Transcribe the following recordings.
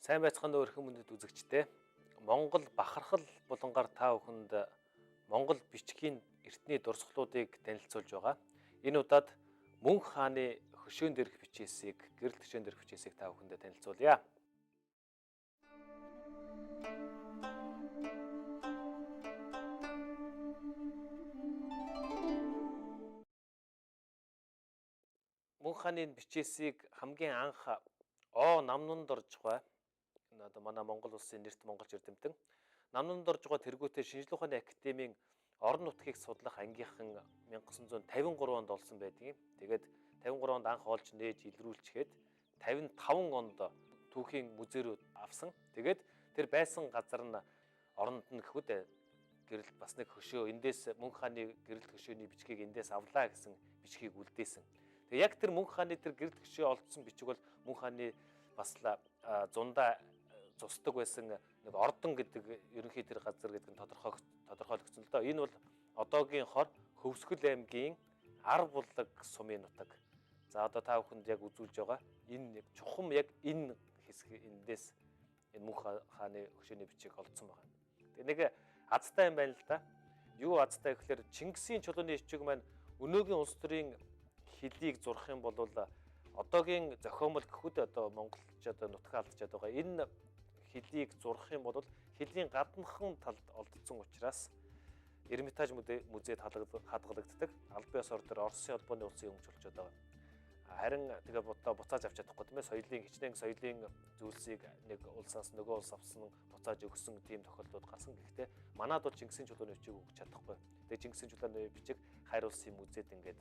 Сайн байцгаана уу эрхэм мөндөд үзэгчдээ. Монгол бахархал булангаар та бүхэнд Монгол бичгийн эртний дурсгалуудыг танилцуулж байгаа. Энэ удаад Мөнх хааны хөшөөнд дээрх бичээсийг, гэрэл хөшөөнд дээрх бичээсийг та бүхэндээ танилцуулъя. Мөнх хааны бичээсийг хамгийн анх намнанд орж байгаа. Энэ одоо манай Монгол улсын нэрт монголч эрдэмтэн намнанд орж байгаа тэргүүтээ Шинжлэх ухааны академийн орон нутгийг судлах ангийнхан 1953 онд олсон байдгийг. Тэгээд 53 онд анх олж нээж илрүүлчихэд 55 онд түүхийн музей рүү авсан. Тэгээд тэр байсан газар нь оронд нь гэхүүд гэрэлт бас нэг хөшөө эндээс Мөнх хааны гэрэлт хөшөөний бичгийг эндээс авлаа гэсэн бичгийг үлдээсэн. Тэгээд яг тэр Мөнх хааны тэр гэрэлт хөшөө олдсон бичиг бол Мөнх хааны бас зундаа цусдаг байсан нэг ордон гэдэг ерөнхий тэр газар гэдэг нь тодорхойлогдсон л доо. Энэ бол одоогийн хор Хөвсгөл аймгийн Ар булаг сумын нутаг. За одоо та бүхэнд яг үзүүлж байгаа энэ чухам яг энэ хэсэг эндээс энэ Мөнх хааны хөшөөний бичиг олдсон байна. Тэгээ нэг азтай юм байна л да. Юу азтай гэхээр Чингисийн чулууны бичиг маань өнөөгийн улс төрийн хэлийг зурх юм бол одоогийн зохиомл гэхүүд одоо монголч одоо нутгаа алдчихад байгаа. Энэ хэлийг зурх юм бол хэлний гаднахан талд олдсон учраас Эрмитаж музейд хадгалагддаг. Албан ёс ордоор Оросын холбооны улсын өмч болчиход байгаа. Харин тэгээ буцааж авч чадахгүй тийм ээ. Хичнээн соёлын зүйлсийг нэг улсаас нөгөө улс авсан буцааж өгсөн тийм тохиолдлууд гарсан. Гэхдээ манад бол Чингисийн чулууны бичиг өгч чадахгүй. Тэгээ Чингисийн чулууны бичиг Хайр улсын музейд ингээд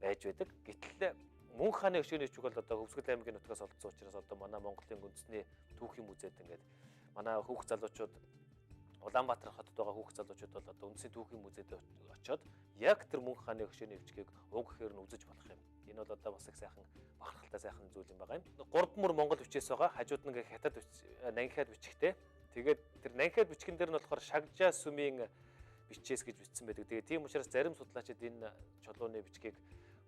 байж байдаг. Гэтэл Мөнх хааны хөшөөний бичиг бол одоо Хөвсгөл аймгийн нутгаас олдсон учраас одоо манай Монголын үндэсний түүхийн музейд ингээд манай хүүхд залуучууд Улаанбаатар хотод байгаа хүүхд залуучууд бол одоо үндэсний түүхийн музейд очиод яг тэр Мөнх хааны хөшөөний бичгийг уг гэхээр нь үзэж болох юм. Энэ бол одоо бас их сайхан бахархалтай сайхан зүйл юм байгаа юм. 3 мөр Монгол бичээс байгаа. Хажууд нь ингээ хятад нангихад бичгтэй. Тэгээд тэр нангихад бичгэн дээр нь болохоор Шагжаа сүмийн бичээс гэж бичсэн байдаг. Тэгээд тийм учраас зарим судлаачид энэ чулууны бичгийг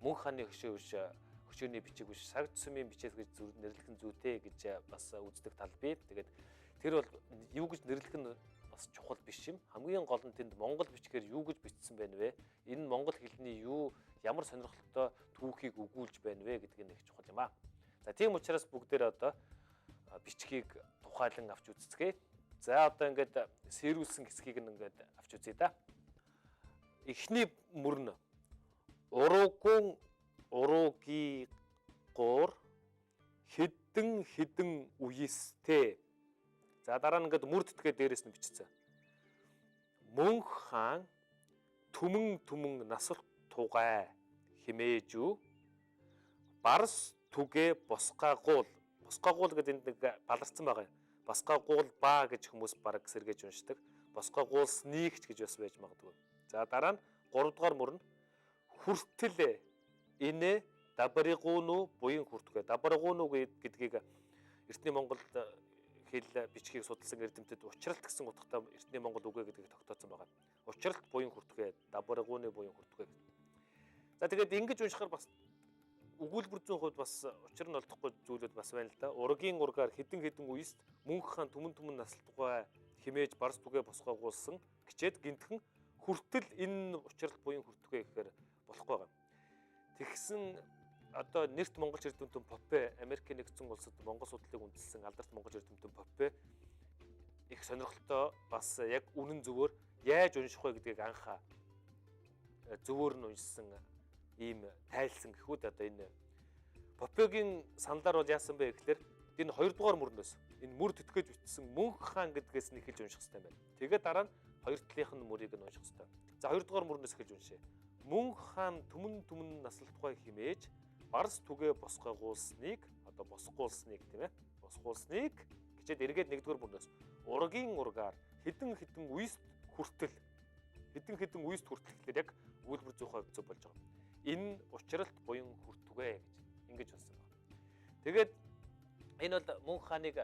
Мөнх хааны хөшөөний бичиг биш Шагж сүмийн бичээс гэж нэрлэх нь зүйтэй гэж бас үздэг тал бий. Тэгээд тэр бол юу гэж нэрлэх нь бас чухал биш юм. Хамгийн гол нь тэнд монгол бичгээр юу гэж бичсэн байна вэ? Энэ монгол хэлний ямар сонирхолтой түүхийг өгүүлж байна вэ гэдэг нь их чухал юм аа. За тийм учраас бүгдээр одоо бичгийг тухайлан авч үзцгээе. За одоо ингээд сэрүүлсэн хэсгийг ингээд авч үзье да. Эхний мөрн уруугун урууги гуур хэдэн үестэй. За дараа нь ингээд мөр тэтгээ дээрээс нь бичсэн. Мөнх хаан түмэн насалт тугай химээжүү барс түгэ босгаагуул гэдэг энд нэг баларцсан байгаа юм. Босгаагуул баа гэж хүмүүс бараг сэргээж уншдаг. Босгаагуулснийгч гэж бас байж магадгүй. За дараа нь 3 дугаар мөрн хүртэл энэ дабаригууну буян хүртгэ. Дабаригууну гэдгийг эртний Монголд хэл бичгийг судалсан эрдэмтэд учралт гэсэн утгатай эртний Монгол үгээ гэдгийг тогтооцсон байгаа. Учралт буян хүртгэ, дабаригууны буян хүртгэ. За тэгээд ингэж уншихаар бас өгүүлбэр зүйн хувьд бас учир нь олдохгүй зүйлүүд бас байна л да. Ургийн ургаар хэдэн үест Мөнх хаан түмэн насалт тугай химээж барс түгэ босгоогуулсан гिचээд гинтхэн хүртэл энэ учралт буян хүртгэ гэхээр болохгүй байгаа. Тэгсэн одоо нэрт монголч эрдэмтэн Попе Америкийн нэгдсэн улсад монгол судлалыг үндэслэн алдарт монголч эрдэмтэн Попе их сонирхолтой бас яг үнэн зөвөөр яаж унших вэ гэдгийг анхаа зөвөөр нь уншсан ийм тайлсан гэхүүд одоо энэ Попегийн саналаар бол яасан бэ гэхээр энэ 2 дугаар мөрнөөс энэ мөр тэтгэж бичсэн Мөнх хаан гэдгээс нь эхэлж унших хэрэгтэй байна. Тэгээд дараа нь хоёр талынх нь мөрийг нь унших хэрэгтэй. За 2 дугаар мөрнөөс эхэлж уншъя. Мөнх хаан түмэн насалт тугай химээж барс түгэ босгоогуулсныг одоо босгуулсныг тийм ээ босгуулсныг гिचээд эргээд 1 дугаар мөрнөөс ургийн ургаар хэдэн үест хүртэл гэхээр яг өгүүлбэр 100% зөв болж байгаа. Энэ учралт буян хүртгэ гэж ингэж болсон байна. Тэгээд энэ бол Мөнх хааныг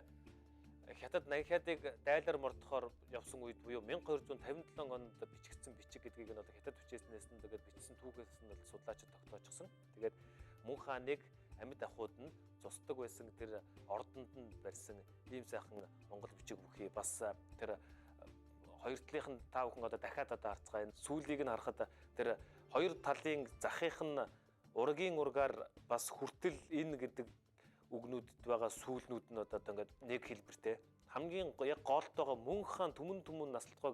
хятад нангихадыг дайлар мордохоор явсан үед буюу 1257 онд бичигдсэн бичиг гэдгийг нь одоо хятад бичээснээс нь тэгээд бичсэн түүхээс нь бол судлаачид тогтоожсон. Тэгээд Мөнх хааныг амьд ахуйд нь зусдаг байсан тэр ордонд нь барьсан ийм сайхан монгол бичиг бүхий бас тэр хоёр талынх нь та бүхэн одоо дахиад харцгаа энэ сүүлийг нь харахад тэр хоёр талын захих нь ургийн ургаар бас хүртэл энэ гэдэг үгнүүдэд байгаа сүүлнүүд нь одоо ингээд нэг хэлбэртэй хамгийн яг голд байгаа мөн хаан түмэн наслтгой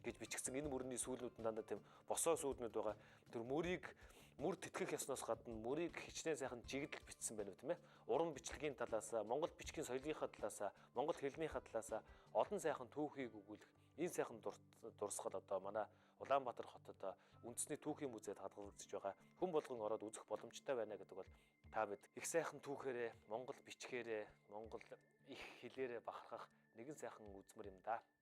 гэж бичгдсэн энэ мөрний сүүлнүүд нь дандаа тийм босоо сүүлнүүд байгаа. Тэр мөр тэтгэх ёсноос гадна мөрийг хичнээн сайхан жигдэл бичсэн байна уу тийм ээ. Уран бичлэгийн талаас, Монгол бичгийн соёлынхаа талаас, Монгол хэлнийхаа талаас олон сайхан түүхийг өгүүлэх энэ сайхан дурсгал одоо манай Улаанбаатар хотод үндэсний түүхийн музейд хадгалагдаж байгаа. Хүн болгон ороод үзэх боломжтой байна гэдэг бол та бид их сайхан түүхээрээ, Монгол бичгээрээ, Монгол их хэлээрээ бахархах нэгэн сайхан үзмэр юм да.